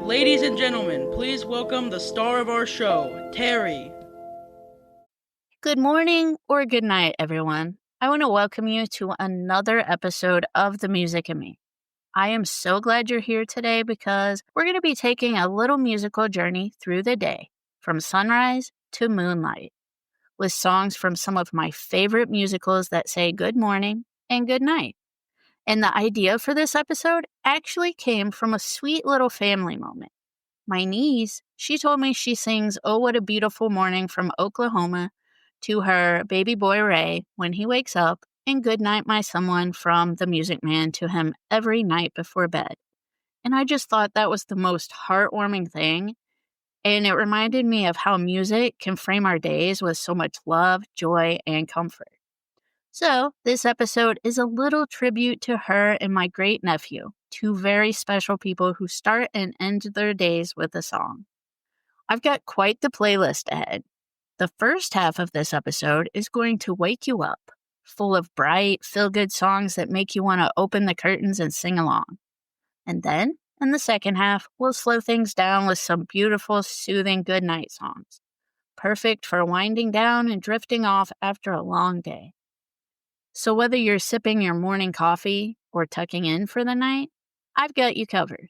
Ladies and gentlemen, please welcome the star of our show, Terry. Good morning or good night, everyone. I want to welcome you to another episode of The Music and Me. I am so glad you're here today because we're going to be taking a little musical journey through the day, from sunrise to moonlight, with songs from some of my favorite musicals that say good morning and good night. And the idea for this episode actually came from a sweet little family moment. My niece, she told me she sings "Oh, What a Beautiful Morning" from Oklahoma to her baby boy Ray when he wakes up, and "Goodnight, My Someone" from The Music Man to him every night before bed. And I just thought that was the most heartwarming thing, and it reminded me of how music can frame our days with so much love, joy, and comfort. So, this episode is a little tribute to her and my great nephew, two very special people who start and end their days with a song. I've got quite the playlist ahead. The first half of this episode is going to wake you up, full of bright, feel-good songs that make you want to open the curtains and sing along. And then, in the second half, we'll slow things down with some beautiful, soothing goodnight songs, perfect for winding down and drifting off after a long day. So whether you're sipping your morning coffee or tucking in for the night, I've got you covered.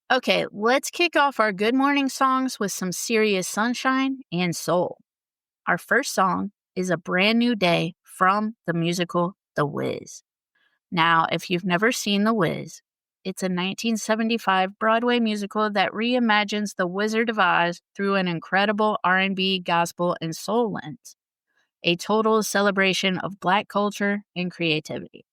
Okay, let's kick off our good morning songs with some serious sunshine and soul. Our first song is A Brand New Day from the musical The Wiz. Now, if you've never seen The Wiz, it's a 1975 Broadway musical that reimagines The Wizard of Oz through an incredible R&B, gospel, and soul lens. A total celebration of Black culture and creativity.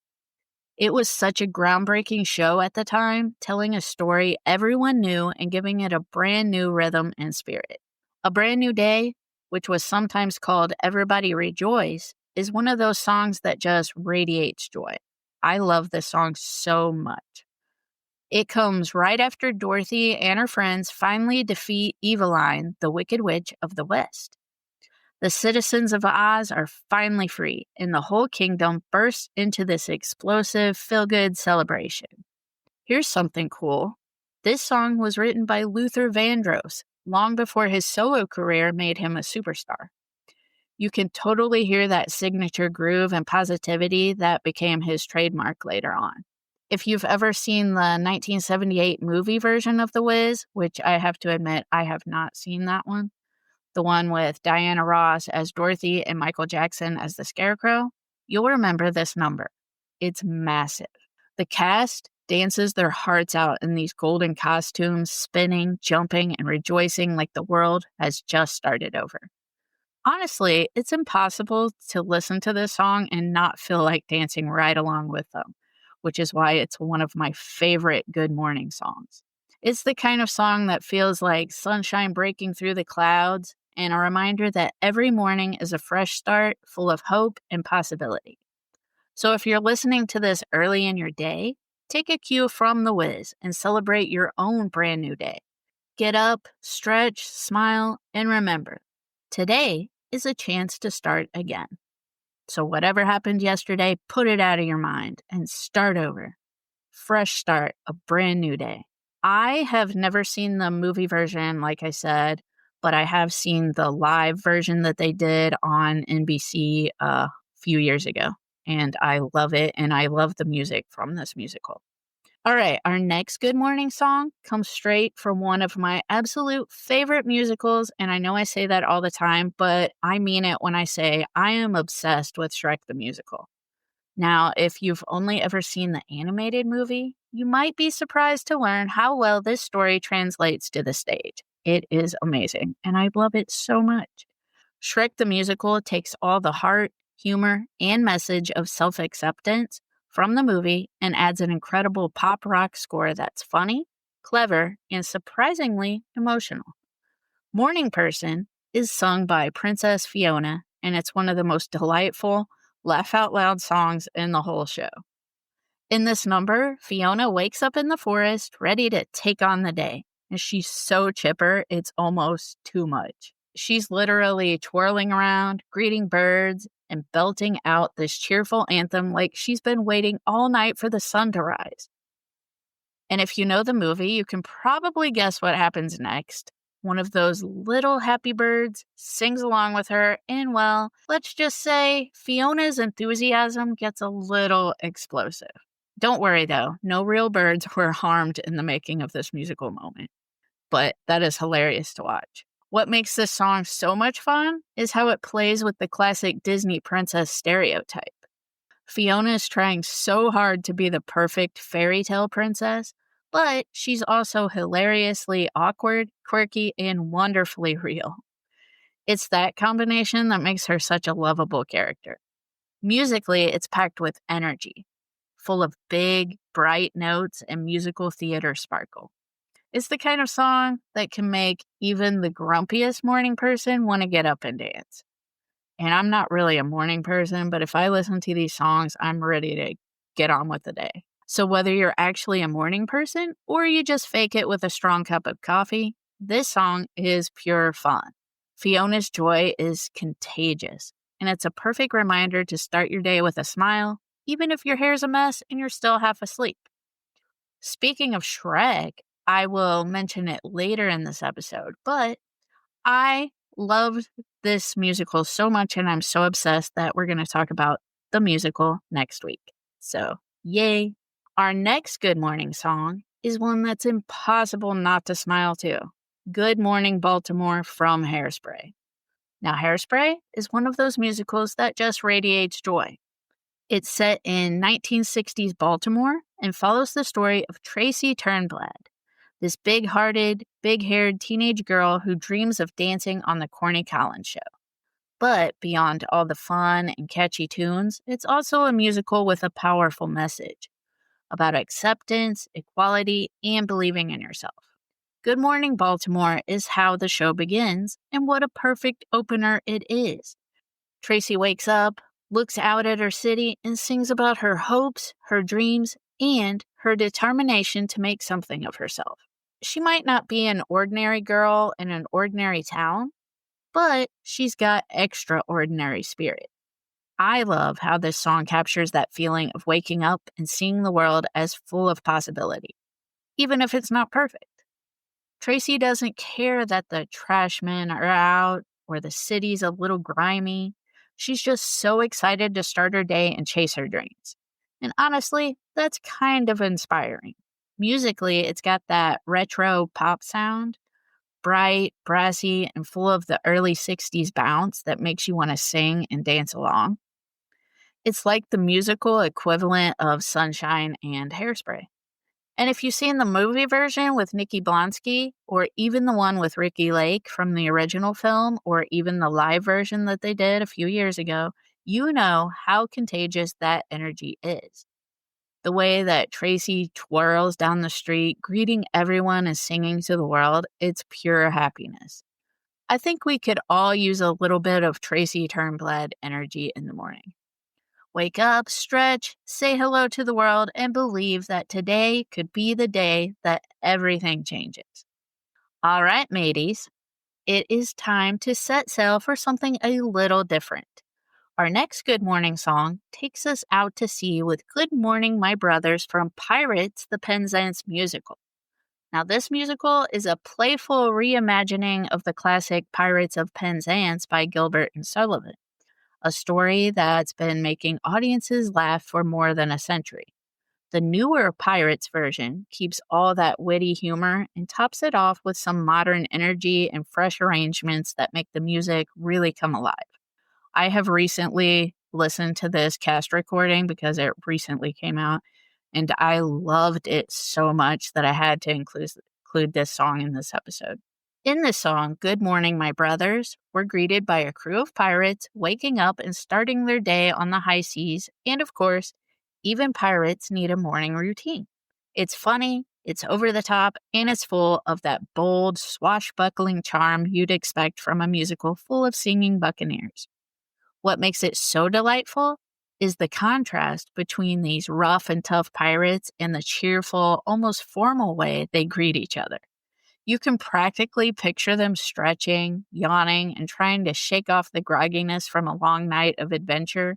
It was such a groundbreaking show at the time, telling a story everyone knew and giving it a brand new rhythm and spirit. A Brand New Day, which was sometimes called Everybody Rejoice, is one of those songs that just radiates joy. I love this song so much. It comes right after Dorothy and her friends finally defeat Eveline, the Wicked Witch of the West. The citizens of Oz are finally free, and the whole kingdom bursts into this explosive, feel-good celebration. Here's something cool. This song was written by Luther Vandross, long before his solo career made him a superstar. You can totally hear that signature groove and positivity that became his trademark later on. If you've ever seen the 1978 movie version of The Wiz, which I have to admit I have not seen that one, the one with Diana Ross as Dorothy and Michael Jackson as the Scarecrow, you'll remember this number. It's massive. The cast dances their hearts out in these golden costumes, spinning, jumping, and rejoicing like the world has just started over. Honestly, it's impossible to listen to this song and not feel like dancing right along with them, which is why it's one of my favorite good morning songs. It's the kind of song that feels like sunshine breaking through the clouds, and a reminder that every morning is a fresh start full of hope and possibility. So if you're listening to this early in your day, take a cue from The Wiz and celebrate your own brand new day. Get up, stretch, smile, and remember, today is a chance to start again. So whatever happened yesterday, put it out of your mind and start over. Fresh start, a brand new day. I have never seen the movie version, like I said, but I have seen the live version that they did on NBC a few years ago, and I love it, and I love the music from this musical. All right, our next good morning song comes straight from one of my absolute favorite musicals, and I know I say that all the time, but I mean it when I say I am obsessed with Shrek the Musical. Now, if you've only ever seen the animated movie, you might be surprised to learn how well this story translates to the stage. It is amazing, and I love it so much. Shrek the Musical takes all the heart, humor, and message of self-acceptance from the movie and adds an incredible pop rock score that's funny, clever, and surprisingly emotional. Morning Person is sung by Princess Fiona, and it's one of the most delightful, laugh out loud songs in the whole show. In this number, Fiona wakes up in the forest ready to take on the day, and she's so chipper, it's almost too much. She's literally twirling around, greeting birds, and belting out this cheerful anthem like she's been waiting all night for the sun to rise. And if you know the movie, you can probably guess what happens next. One of those little happy birds sings along with her, and well, let's just say Fiona's enthusiasm gets a little explosive. Don't worry though, no real birds were harmed in the making of this musical moment, but that is hilarious to watch. What makes this song so much fun is how it plays with the classic Disney princess stereotype. Fiona is trying so hard to be the perfect fairy tale princess, but she's also hilariously awkward, quirky, and wonderfully real. It's that combination that makes her such a lovable character. Musically, it's packed with energy, full of big, bright notes and musical theater sparkle. It's the kind of song that can make even the grumpiest morning person want to get up and dance. And I'm not really a morning person, but if I listen to these songs, I'm ready to get on with the day. So whether you're actually a morning person or you just fake it with a strong cup of coffee, this song is pure fun. Fiona's joy is contagious, and it's a perfect reminder to start your day with a smile, even if your hair's a mess and you're still half asleep. Speaking of Shrek, I will mention it later in this episode, but I loved this musical so much, and I'm so obsessed that we're going to talk about the musical next week. So, yay. Our next Good Morning song is one that's impossible not to smile to. Good Morning Baltimore from Hairspray. Now, Hairspray is one of those musicals that just radiates joy. It's set in 1960s Baltimore and follows the story of Tracy Turnblad, this big-hearted, big-haired teenage girl who dreams of dancing on the Corny Collins show. But beyond all the fun and catchy tunes, it's also a musical with a powerful message about acceptance, equality, and believing in yourself. Good Morning Baltimore is how the show begins, and what a perfect opener it is. Tracy wakes up, looks out at her city, and sings about her hopes, her dreams, and her determination to make something of herself. She might not be an ordinary girl in an ordinary town, but she's got extraordinary spirit. I love how this song captures that feeling of waking up and seeing the world as full of possibility, even if it's not perfect. Tracy doesn't care that the trash men are out or the city's a little grimy. She's just so excited to start her day and chase her dreams. And honestly, that's kind of inspiring. Musically, it's got that retro pop sound, bright, brassy, and full of the early 60s bounce that makes you want to sing and dance along. It's like the musical equivalent of Sunshine and Hairspray. And if you've seen the movie version with Nikki Blonsky, or even the one with Ricky Lake from the original film, or even the live version that they did a few years ago, you know how contagious that energy is. The way that Tracy twirls down the street, greeting everyone and singing to the world, it's pure happiness. I think we could all use a little bit of Tracy Turnblad energy in the morning. Wake up, stretch, say hello to the world, and believe that today could be the day that everything changes. All right, mateys, it is time to set sail for something a little different. Our next Good Morning song takes us out to sea with Good Morning, My Brothers from Pirates, the Penzance musical. Now, this musical is a playful reimagining of the classic Pirates of Penzance by Gilbert and Sullivan, a story that's been making audiences laugh for more than a century. The newer Pirates version keeps all that witty humor and tops it off with some modern energy and fresh arrangements that make the music really come alive. I have recently listened to this cast recording because it recently came out, and I loved it so much that I had to include this song in this episode. In this song, Good Morning, My Brothers, we're greeted by a crew of pirates waking up and starting their day on the high seas, and of course, even pirates need a morning routine. It's funny, it's over the top, and it's full of that bold, swashbuckling charm you'd expect from a musical full of singing buccaneers. What makes it so delightful is the contrast between these rough and tough pirates and the cheerful, almost formal way they greet each other. You can practically picture them stretching, yawning, and trying to shake off the grogginess from a long night of adventure,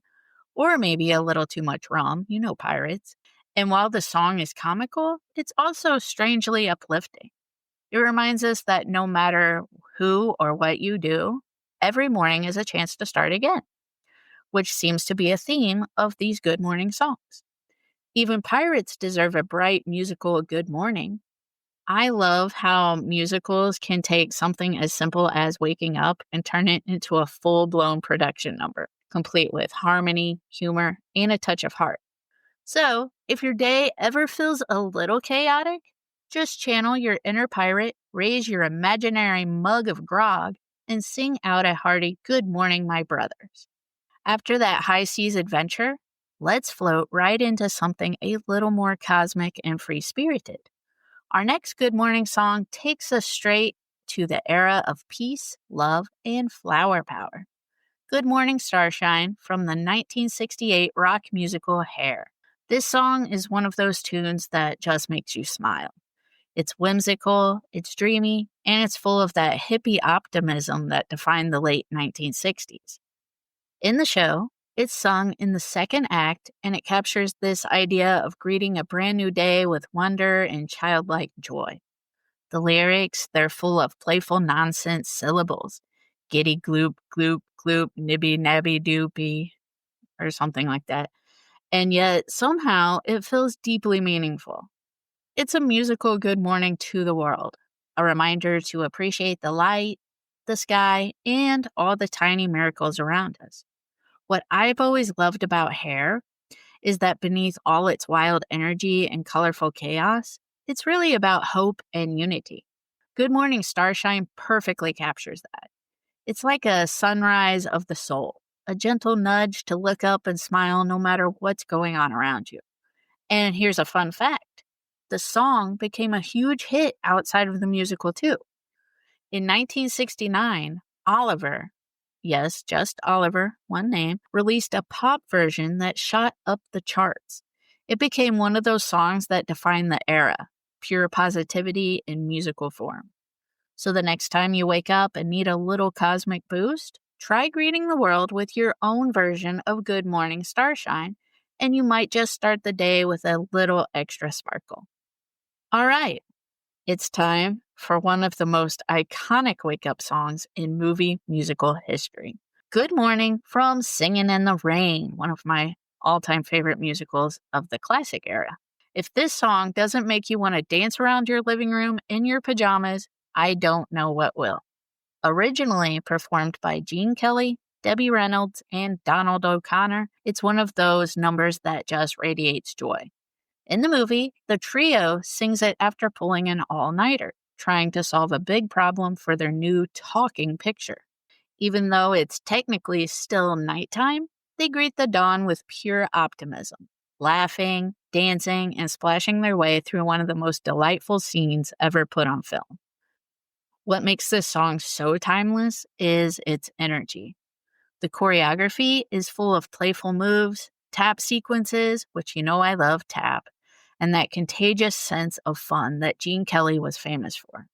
or maybe a little too much rum, you know pirates. And while the song is comical, it's also strangely uplifting. It reminds us that no matter who or what you do, every morning is a chance to start again, which seems to be a theme of these good morning songs. Even pirates deserve a bright musical good morning. I love how musicals can take something as simple as waking up and turn it into a full blown production number, complete with harmony, humor, and a touch of heart. So, if your day ever feels a little chaotic, just channel your inner pirate, raise your imaginary mug of grog, and sing out a hearty "Good morning, my brothers." After that high seas adventure, let's float right into something a little more cosmic and free spirited. Our next Good Morning song takes us straight to the era of peace, love, and flower power. Good Morning Starshine from the 1968 rock musical Hair. This song is one of those tunes that just makes you smile. It's whimsical, it's dreamy, and it's full of that hippie optimism that defined the late 1960s. In the show, it's sung in the second act, and it captures this idea of greeting a brand new day with wonder and childlike joy. The lyrics, they're full of playful nonsense syllables. Giddy gloop, gloop, gloop, nibby, nabby, doopy, or something like that. And yet, somehow, it feels deeply meaningful. It's a musical good morning to the world, a reminder to appreciate the light, the sky, and all the tiny miracles around us. What I've always loved about Hair is that beneath all its wild energy and colorful chaos, it's really about hope and unity. Good Morning Starshine perfectly captures that. It's like a sunrise of the soul, a gentle nudge to look up and smile no matter what's going on around you. And here's a fun fact. The song became a huge hit outside of the musical too. In 1969, Oliver, yes, just Oliver, one name, released a pop version that shot up the charts. It became one of those songs that defined the era, pure positivity in musical form. So the next time you wake up and need a little cosmic boost, try greeting the world with your own version of Good Morning Starshine, and you might just start the day with a little extra sparkle. All right, it's time for one of the most iconic wake-up songs in movie musical history. Good Morning from Singin' in the Rain, one of my all-time favorite musicals of the classic era. If this song doesn't make you want to dance around your living room in your pajamas, I don't know what will. Originally performed by Gene Kelly, Debbie Reynolds, and Donald O'Connor, it's one of those numbers that just radiates joy. In the movie, the trio sings it after pulling an all-nighter, trying to solve a big problem for their new talking picture. Even though it's technically still nighttime, they greet the dawn with pure optimism, laughing, dancing, and splashing their way through one of the most delightful scenes ever put on film. What makes this song so timeless is its energy. The choreography is full of playful moves, tap sequences, which you know I love tap, and that contagious sense of fun that Gene Kelly was famous for.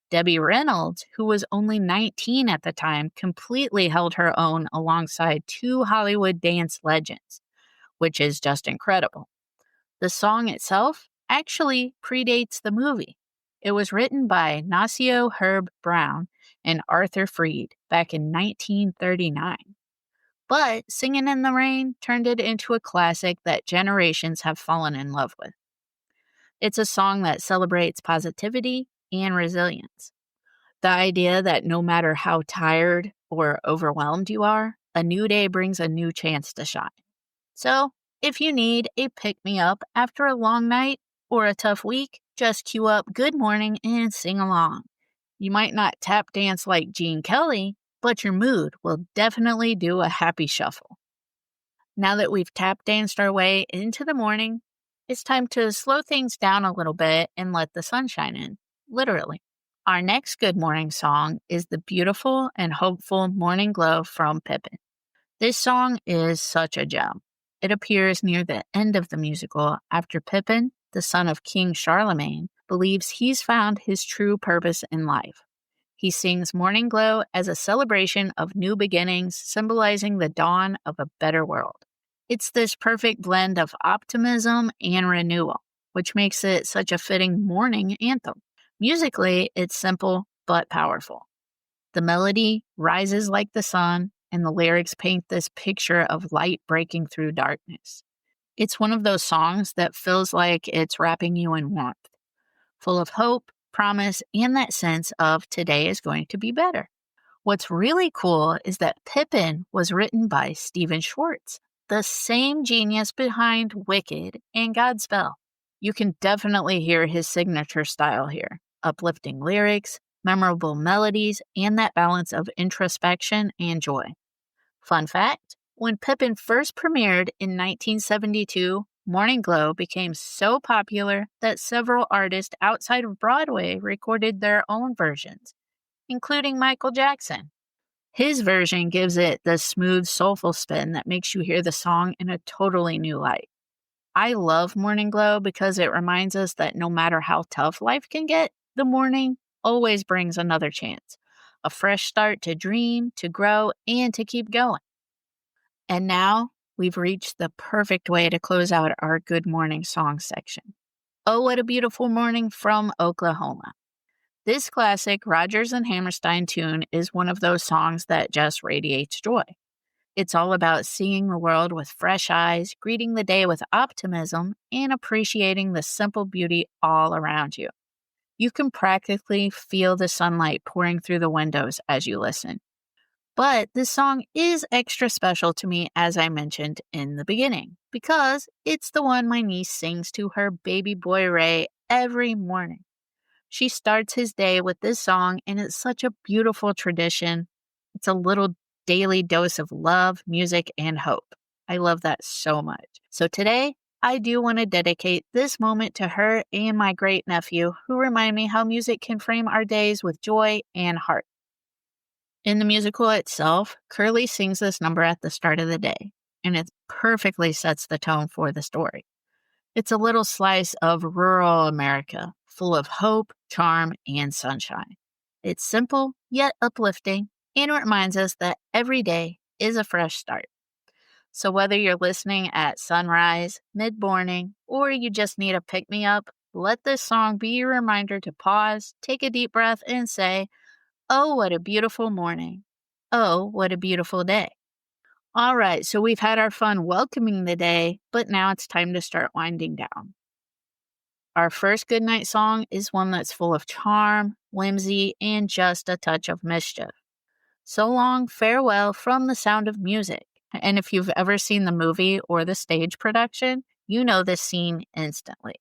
Debbie Reynolds, who was only 19 at the time, completely held her own alongside two Hollywood dance legends, which is just incredible. The song itself actually predates the movie. It was written by Nacio Herb Brown and Arthur Freed back in 1939. But Singin' in the Rain turned it into a classic that generations have fallen in love with. It's a song that celebrates positivity and resilience. The idea that no matter how tired or overwhelmed you are, a new day brings a new chance to shine. So, if you need a pick-me-up after a long night or a tough week, just cue up Good Morning and sing along. You might not tap dance like Gene Kelly, but your mood will definitely do a happy shuffle. Now that we've tap danced our way into the morning, it's time to slow things down a little bit and let the sunshine in, literally. Our next Good Morning song is the beautiful and hopeful Morning Glow from Pippin. This song is such a gem. It appears near the end of the musical after Pippin, the son of King Charlemagne, believes he's found his true purpose in life. He sings Morning Glow as a celebration of new beginnings, symbolizing the dawn of a better world. It's this perfect blend of optimism and renewal, which makes it such a fitting morning anthem. Musically, it's simple but powerful. The melody rises like the sun, and the lyrics paint this picture of light breaking through darkness. It's one of those songs that feels like it's wrapping you in warmth, full of hope, promise, and that sense of today is going to be better. What's really cool is that Pippin was written by Stephen Schwartz, the same genius behind Wicked and Godspell. You can definitely hear his signature style here: uplifting lyrics, memorable melodies, and that balance of introspection and joy. Fun fact, when Pippin first premiered in 1972, Morning Glow became so popular that several artists outside of Broadway recorded their own versions, including Michael Jackson. His version gives it the smooth, soulful spin that makes you hear the song in a totally new light. I love Morning Glow because it reminds us that no matter how tough life can get, the morning always brings another chance. A fresh start to dream, to grow, and to keep going. And now we've reached the perfect way to close out our Good Morning Song section. Oh, What a Beautiful Morning from Oklahoma. This classic Rodgers and Hammerstein tune is one of those songs that just radiates joy. It's all about seeing the world with fresh eyes, greeting the day with optimism, and appreciating the simple beauty all around you. You can practically feel the sunlight pouring through the windows as you listen. But this song is extra special to me, as I mentioned in the beginning, because it's the one my niece sings to her baby boy Ray every morning. She starts his day with this song, and it's such a beautiful tradition. It's a little daily dose of love, music, and hope. I love that so much. So today, I do want to dedicate this moment to her and my great nephew, who remind me how music can frame our days with joy and heart. In the musical itself, Curly sings this number at the start of the day, and it perfectly sets the tone for the story. It's a little slice of rural America, full of hope, charm, and sunshine. It's simple, yet uplifting, and it reminds us that every day is a fresh start. So whether you're listening at sunrise, mid-morning, or you just need a pick-me-up, let this song be your reminder to pause, take a deep breath, and say, "Oh, what a beautiful morning. Oh, what a beautiful day." All right, so we've had our fun welcoming the day, but now it's time to start winding down. Our first Goodnight song is one that's full of charm, whimsy, and just a touch of mischief. So long, farewell from The Sound of Music. And if you've ever seen the movie or the stage production, you know this scene instantly.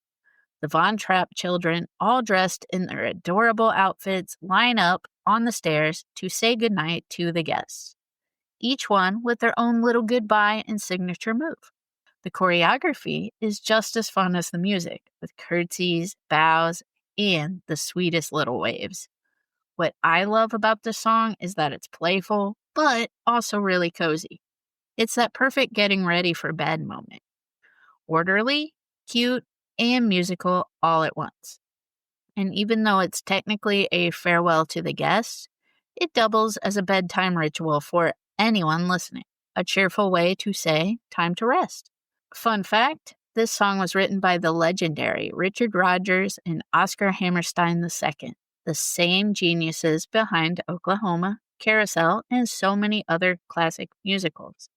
The Von Trapp children, all dressed in their adorable outfits, line up on the stairs to say goodnight to the guests, each one with their own little goodbye and signature move. The choreography is just as fun as the music, with curtsies, bows, and the sweetest little waves. What I love about this song is that it's playful, but also really cozy. It's that perfect getting ready for bed moment. Orderly, cute, and musical all at once. And even though it's technically a farewell to the guests, it doubles as a bedtime ritual for anyone listening, a cheerful way to say time to rest. Fun fact, this song was written by the legendary Richard Rodgers and Oscar Hammerstein II, the same geniuses behind Oklahoma, Carousel, and so many other classic musicals.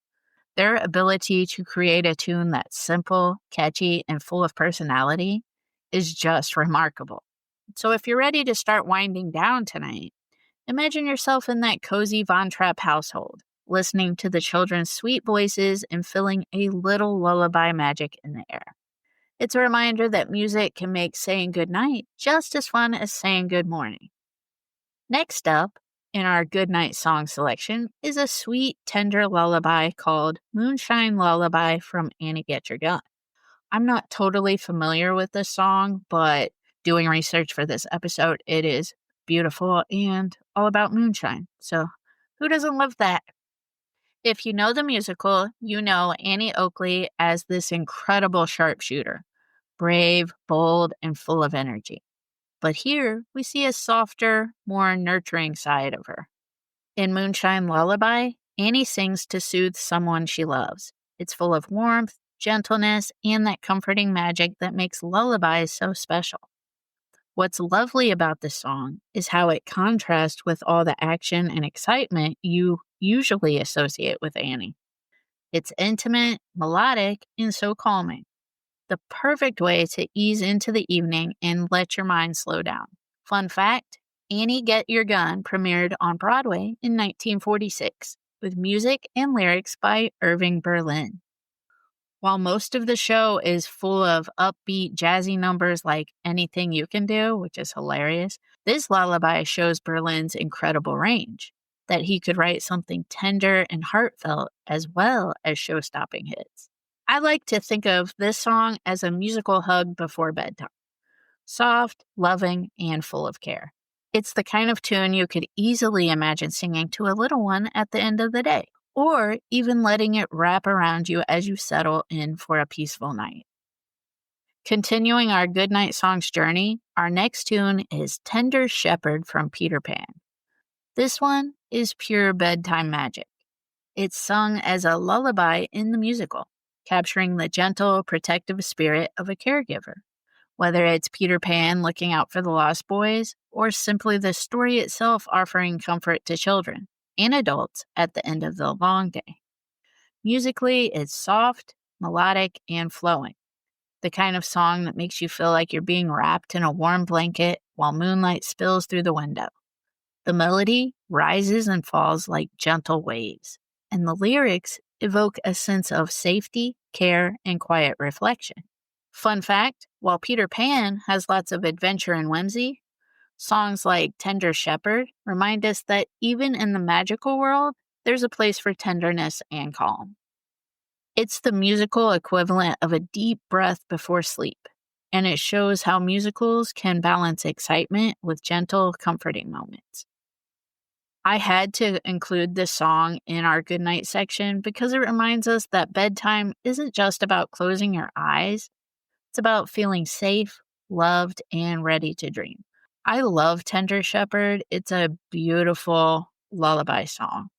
Their ability to create a tune that's simple, catchy, and full of personality is just remarkable. So if you're ready to start winding down tonight, imagine yourself in that cozy Von Trapp household, listening to the children's sweet voices and feeling a little lullaby magic in the air. It's a reminder that music can make saying goodnight just as fun as saying good morning. Next up, in our Goodnight song selection is a sweet, tender lullaby called Moonshine Lullaby from Annie Get Your Gun. I'm not totally familiar with this song, but doing research for this episode, it is beautiful and all about moonshine. So who doesn't love that? If you know the musical, you know Annie Oakley as this incredible sharpshooter, brave, bold, and full of energy. But here, we see a softer, more nurturing side of her. In Moonshine Lullaby, Annie sings to soothe someone she loves. It's full of warmth, gentleness, and that comforting magic that makes lullabies so special. What's lovely about this song is how it contrasts with all the action and excitement you usually associate with Annie. It's intimate, melodic, and so calming. The perfect way to ease into the evening and let your mind slow down. Fun fact, Annie Get Your Gun premiered on Broadway in 1946 with music and lyrics by Irving Berlin. While most of the show is full of upbeat, jazzy numbers like Anything You Can Do, which is hilarious, this lullaby shows Berlin's incredible range, that he could write something tender and heartfelt as well as show-stopping hits. I like to think of this song as a musical hug before bedtime. Soft, loving, and full of care. It's the kind of tune you could easily imagine singing to a little one at the end of the day, or even letting it wrap around you as you settle in for a peaceful night. Continuing our Goodnight songs journey, our next tune is Tender Shepherd from Peter Pan. This one is pure bedtime magic. It's sung as a lullaby in the musical, capturing the gentle, protective spirit of a caregiver. Whether it's Peter Pan looking out for the lost boys, or simply the story itself offering comfort to children and adults at the end of the long day. Musically, it's soft, melodic, and flowing. The kind of song that makes you feel like you're being wrapped in a warm blanket while moonlight spills through the window. The melody rises and falls like gentle waves, and the lyrics evoke a sense of safety, care, and quiet reflection. Fun fact, while Peter Pan has lots of adventure and whimsy, songs like Tender Shepherd remind us that even in the magical world, there's a place for tenderness and calm. It's the musical equivalent of a deep breath before sleep, and it shows how musicals can balance excitement with gentle, comforting moments. I had to include this song in our Goodnight section because it reminds us that bedtime isn't just about closing your eyes. It's about feeling safe, loved, and ready to dream. I love Tender Shepherd. It's a beautiful lullaby song.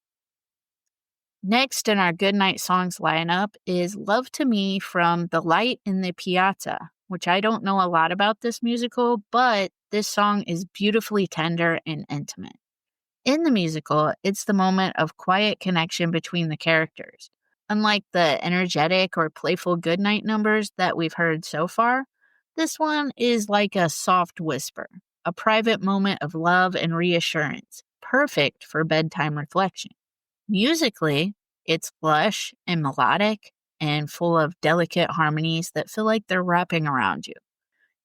Next in our Goodnight songs lineup is Love to Me from The Light in the Piazza, which I don't know a lot about this musical, but this song is beautifully tender and intimate. In the musical, it's the moment of quiet connection between the characters. Unlike the energetic or playful Goodnight numbers that we've heard so far, this one is like a soft whisper, a private moment of love and reassurance, perfect for bedtime reflection. Musically, it's lush and melodic and full of delicate harmonies that feel like they're wrapping around you.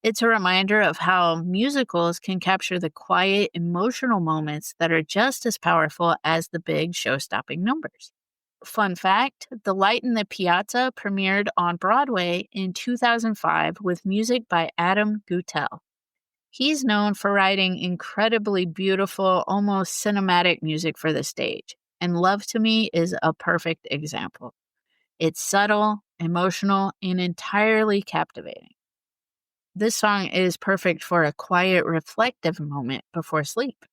It's a reminder of how musicals can capture the quiet, emotional moments that are just as powerful as the big show-stopping numbers. Fun fact, The Light in the Piazza premiered on Broadway in 2005 with music by Adam Guttell. He's known for writing incredibly beautiful, almost cinematic music for the stage, and Love to Me is a perfect example. It's subtle, emotional, and entirely captivating. This song is perfect for a quiet, reflective moment before sleep.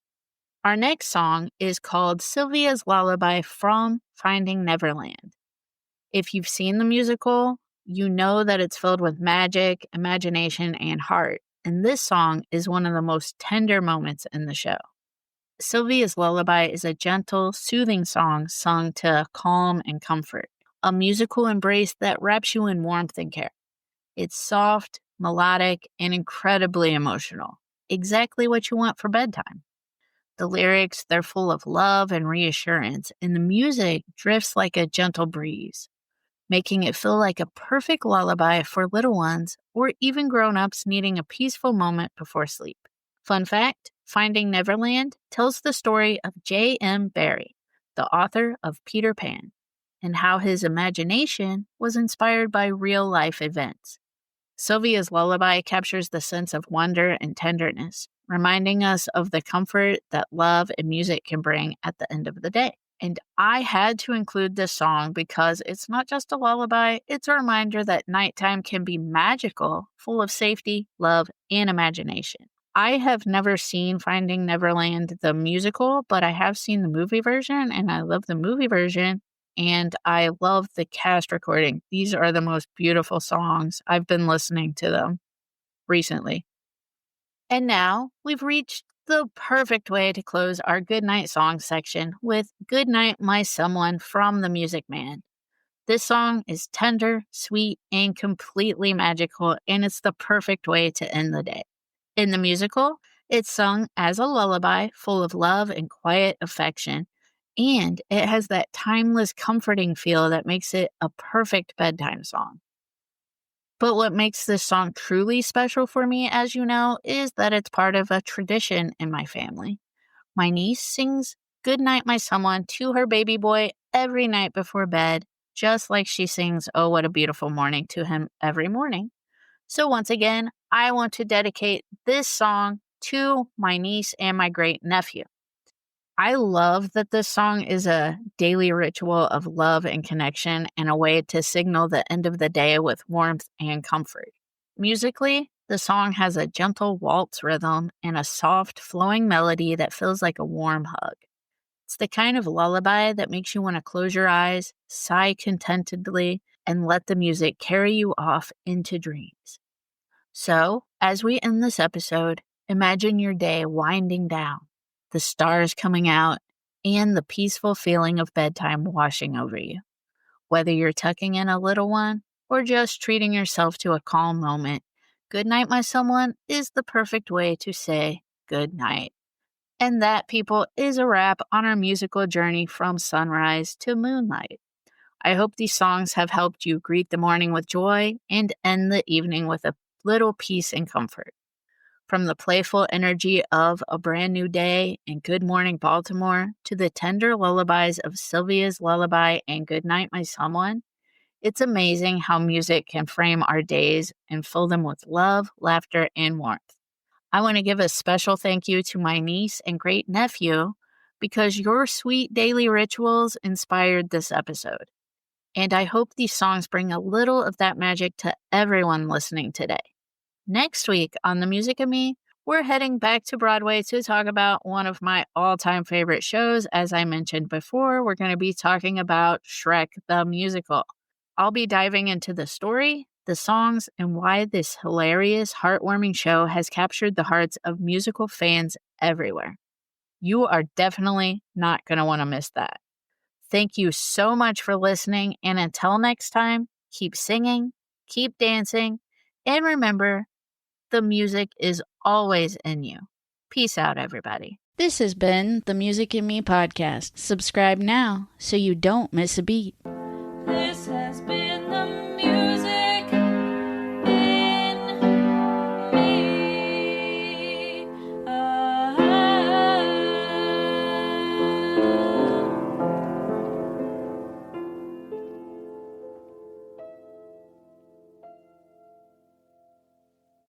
Our next song is called Sylvia's Lullaby from Finding Neverland. If you've seen the musical, you know that it's filled with magic, imagination, and heart, and this song is one of the most tender moments in the show. Sylvia's Lullaby is a gentle, soothing song sung to calm and comfort, a musical embrace that wraps you in warmth and care. It's soft, melodic, and incredibly emotional, exactly what you want for bedtime. The lyrics, they're full of love and reassurance, and the music drifts like a gentle breeze, making it feel like a perfect lullaby for little ones or even grown-ups needing a peaceful moment before sleep. Fun fact, Finding Neverland tells the story of J.M. Barrie, the author of Peter Pan, and how his imagination was inspired by real-life events. Sylvia's Lullaby captures the sense of wonder and tenderness, reminding us of the comfort that love and music can bring at the end of the day. And I had to include this song because it's not just a lullaby, it's a reminder that nighttime can be magical, full of safety, love, and imagination. I have never seen Finding Neverland, the musical, but I have seen the movie version, and I love the movie version. and I love the cast recording. These are the most beautiful songs. I've been listening to them recently. And now we've reached the perfect way to close our Goodnight song section with Goodnight, My Someone from The Music Man. This song is tender, sweet, and completely magical, and it's the perfect way to end the day. In the musical, it's sung as a lullaby full of love and quiet affection, and it has that timeless, comforting feel that makes it a perfect bedtime song. But what makes this song truly special for me, as you know, is that it's part of a tradition in my family. My niece sings Goodnight, My Someone to her baby boy every night before bed, just like she sings Oh, What a Beautiful Morning to him every morning. So once again, I want to dedicate this song to my niece and my great nephew. I love that this song is a daily ritual of love and connection and a way to signal the end of the day with warmth and comfort. Musically, the song has a gentle waltz rhythm and a soft, flowing melody that feels like a warm hug. It's the kind of lullaby that makes you want to close your eyes, sigh contentedly, and let the music carry you off into dreams. So, as we end this episode, imagine your day winding down, the stars coming out, and the peaceful feeling of bedtime washing over you. Whether you're tucking in a little one or just treating yourself to a calm moment, Goodnight, My Someone is the perfect way to say good night. And that, people, is a wrap on our musical journey from sunrise to moonlight. I hope these songs have helped you greet the morning with joy and end the evening with a little peace and comfort. From the playful energy of A Brand New Day and Good Morning Baltimore to the tender lullabies of Sylvia's Lullaby and Goodnight, My Someone, it's amazing how music can frame our days and fill them with love, laughter, and warmth. I want to give a special thank you to my niece and great nephew because your sweet daily rituals inspired this episode. And I hope these songs bring a little of that magic to everyone listening today. Next week on The Music of Me, we're heading back to Broadway to talk about one of my all-time favorite shows. As I mentioned before, we're going to be talking about Shrek the Musical. I'll be diving into the story, the songs, and why this hilarious, heartwarming show has captured the hearts of musical fans everywhere. You are definitely not going to want to miss that. Thank you so much for listening, and until next time, keep singing, keep dancing, and remember, the music is always in you. Peace out, everybody. This has been the Music in Me podcast. Subscribe now so you don't miss a beat. This has been the music.